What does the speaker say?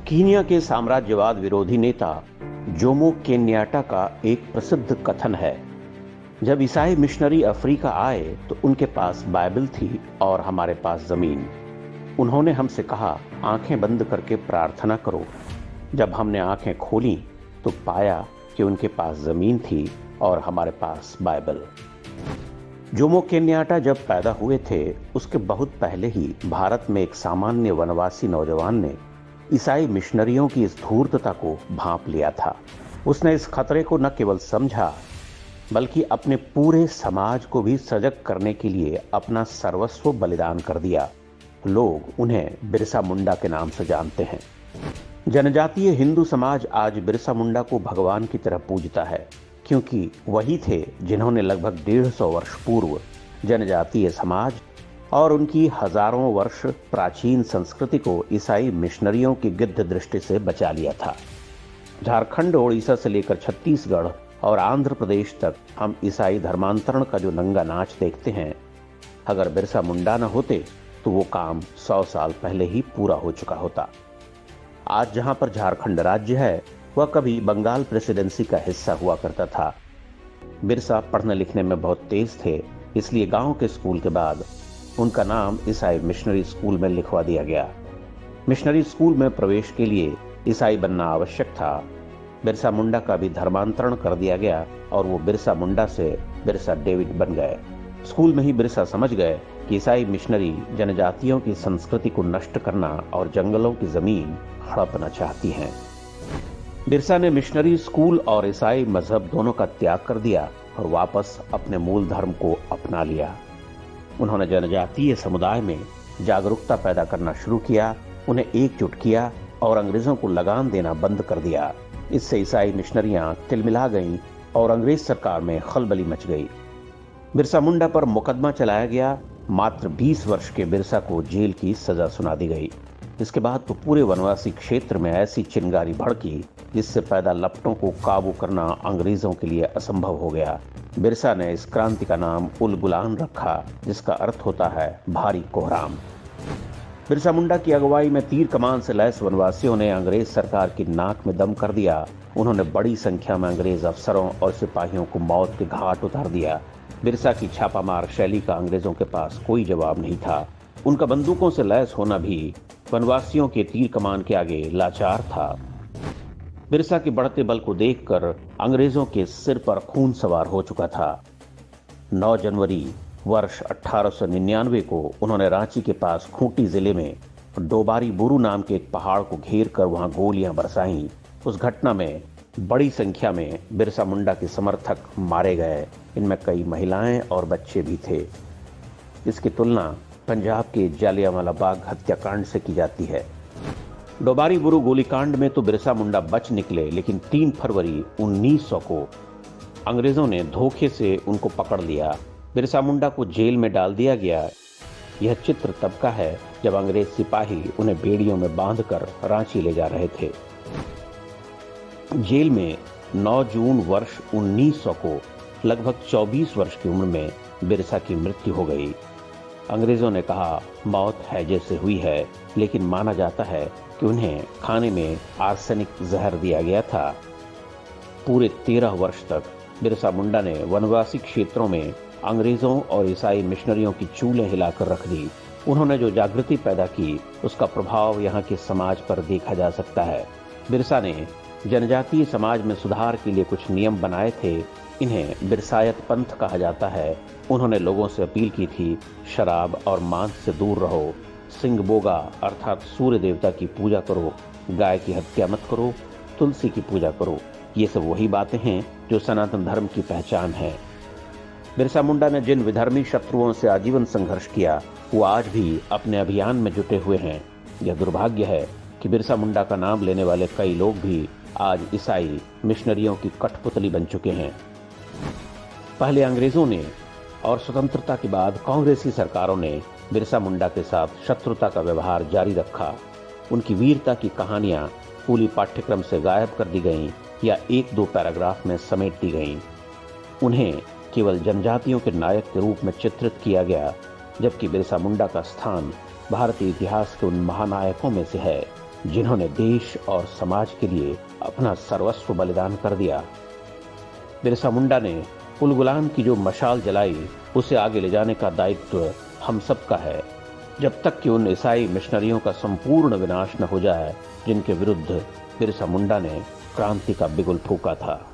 Kenya के साम्राज्यवाद विरोधी नेता जोमो केन्याटा का एक प्रसिद्ध कथन है, जब ईसाई मिशनरी अफ्रीका आए तो उनके पास बाइबल थी और हमारे पास जमीन। उन्होंने हमसे कहा, आंखें बंद करके प्रार्थना करो। जब हमने आंखें खोली तो पाया कि उनके पास जमीन थी और हमारे पास बाइबल। जोमो केन्याटा जब पैदा हुए थे उसके बहुत पहले ही भारत में एक सामान्य वनवासी नौजवान ने ईसाई मिशनरियों की इस धूर्तता को भांप लिया था। उसने इस खतरे को न केवल समझा बल्कि अपने पूरे समाज को भी सजग करने के लिए अपना सर्वस्व बलिदान कर दिया। लोग उन्हें बिरसा मुंडा के नाम से जानते हैं। जनजातीय हिंदू समाज आज बिरसा मुंडा को भगवान की तरह पूजता है, क्योंकि वही थे जिन्होंने लगभग 150 वर्ष पूर्व जनजातीय समाज और उनकी हजारों वर्ष प्राचीन संस्कृति को ईसाई मिशनरियों की गिद्ध दृष्टि से बचा लिया था। झारखंड, ओडिशा से लेकर छत्तीसगढ़ और आंध्र प्रदेश तक हम ईसाई धर्मांतरण का जो नंगा नाच देखते हैं, अगर बिरसा मुंडा न होते तो वो काम 100 साल पहले ही पूरा हो चुका होता। आज जहां पर झारखंड राज्य है, वह कभी बंगाल प्रेसिडेंसी का हिस्सा हुआ करता था। बिरसा पढ़ने लिखने में बहुत तेज थे, इसलिए गांव के स्कूल के बाद उनका नाम ईसाई मिशनरी स्कूल में लिखवा दिया गया। मिशनरी स्कूल में प्रवेश के लिए ईसाई बनना आवश्यक था। बिरसा मुंडा का भी धर्मांतरण कर दिया गया और वो बिरसा मुंडा से बिरसा डेविड बन गए। स्कूल में ही बिरसा समझ गए कि ईसाई मिशनरी जनजातियों की संस्कृति को नष्ट करना और जंगलों की जमीन हड़पना चाहती हैं। बिरसा ने मिशनरी स्कूल और ईसाई मजहब दोनों का त्याग कर दिया और वापस अपने मूल धर्म को अपना लिया। उन्होंने जनजातीय समुदाय में जागरूकता पैदा करना शुरू किया, उन्हें एकजुट किया और अंग्रेजों को लगाम देना बंद कर दिया। इससे ईसाई मिशनरियां तिलमिला गईं और अंग्रेज सरकार में खलबली मच गई। बिरसा मुंडा पर मुकदमा चलाया गया। मात्र 20 वर्ष के बिरसा को जेल की सजा सुना दी गई। इसके बाद तो पूरे वनवासी क्षेत्र में ऐसी चिंगारी भड़की जिससे पैदा लपटों को काबू करना अंग्रेजों के लिए असंभव हो गया। बिरसा ने इस क्रांति का नाम उल गुलान रखा, जिसका अर्थ होता है भारी कोहराम। बिरसा मुंडा की अगुवाई में तीर कमान से लैस वनवासियों ने अंग्रेज सरकार की नाक में दम कर दिया। उन्होंने बड़ी संख्या में अंग्रेज अफसरों और सिपाहियों को मौत के घाट उतार दिया। बिरसा की छापामार शैली का अंग्रेजों के पास कोई जवाब नहीं था। उनका बंदूकों से लैस होना भी वनवासियों के तीर कमान के आगे लाचार था। बिरसा के बढ़ते बल को देखकर अंग्रेजों के सिर पर खून सवार हो चुका था। 9 जनवरी वर्ष 1899 को उन्होंने रांची के पास खूंटी जिले में डोबारी बुरू नाम के एक पहाड़ को घेर कर वहां गोलियां बरसाईं। उस घटना में बड़ी संख्या में बिरसा मुंडा के समर्थक मारे गए। इनमें कई महिलाएं और बच्चे भी थे। इसकी तुलना पंजाब के जालियांवाला बाग हत्याकांड से की जाती है। डोबारी बुरू गोलीकांड में तो बिरसा मुंडा बच निकले, लेकिन 3 फरवरी 1900 को अंग्रेजों ने धोखे से उनको पकड़ लिया। बिरसा मुंडा को जेल में डाल दिया गया। यह चित्र तब का है जब अंग्रेज सिपाही उन्हें बेड़ियों में बांधकर रांची ले जा रहे थे। जेल में 9 जून वर्ष 1900 को लगभग 24 वर्ष की उम्र में बिरसा की मृत्यु हो गई। अंग्रेजों ने कहा मौत हैजे से हुई है, लेकिन माना जाता है कि उन्हें खाने में आर्सेनिक जहर दिया गया था। पूरे 13 वर्ष तक बिरसा मुंडा ने वनवासी क्षेत्रों में अंग्रेजों और ईसाई मिशनरियों की चूलें हिलाकर रख दी। उन्होंने जो जागृति पैदा की, उसका प्रभाव यहाँ के समाज पर देखा जा सकता है। बिरसा ने जनजातीय समाज में सुधार के लिए कुछ नियम बनाए थे। इन्हें बिरसायत पंथ कहा जाता है। उन्होंने लोगों से अपील की थी, शराब और मांस से दूर रहो, सिंगबोगा अर्थात सूर्य देवता की पूजा करो, गाय की हत्या मत करो, तुलसी की पूजा करो। ये सब वही बातें हैं जो सनातन धर्म की पहचान है। बिरसा मुंडा ने जिन विधर्मी शत्रुओं से आजीवन संघर्ष किया, वो आज भी अपने अभियान में जुटे हुए हैं। यह दुर्भाग्य है कि बिरसा मुंडा का नाम लेने वाले कई लोग भी आज ईसाई मिशनरियों की कठपुतली बन चुके हैं। पहले अंग्रेजों ने और स्वतंत्रता के बाद कांग्रेसी सरकारों ने बिरसा मुंडा के साथ शत्रुता का व्यवहार जारी रखा। उनकी वीरता की कहानियां पूरी पाठ्यक्रम से गायब कर दी गईं या 1-2 पैराग्राफ में समेट दी गईं। उन्हें केवल जनजातियों के नायक के रूप में चित्रित किया गया, जबकि बिरसा मुंडा का स्थान भारतीय इतिहास के उन महानायकों में से है जिन्होंने देश और समाज के लिए अपना सर्वस्व बलिदान कर दिया। बिरसा मुंडा ने उलगुलान की जो मशाल जलाई, उसे आगे ले जाने का दायित्व हम सबका है, जब तक कि उन ईसाई मिशनरियों का संपूर्ण विनाश न हो जाए जिनके विरुद्ध बिरसा मुंडा ने क्रांति का बिगुल फूंका था।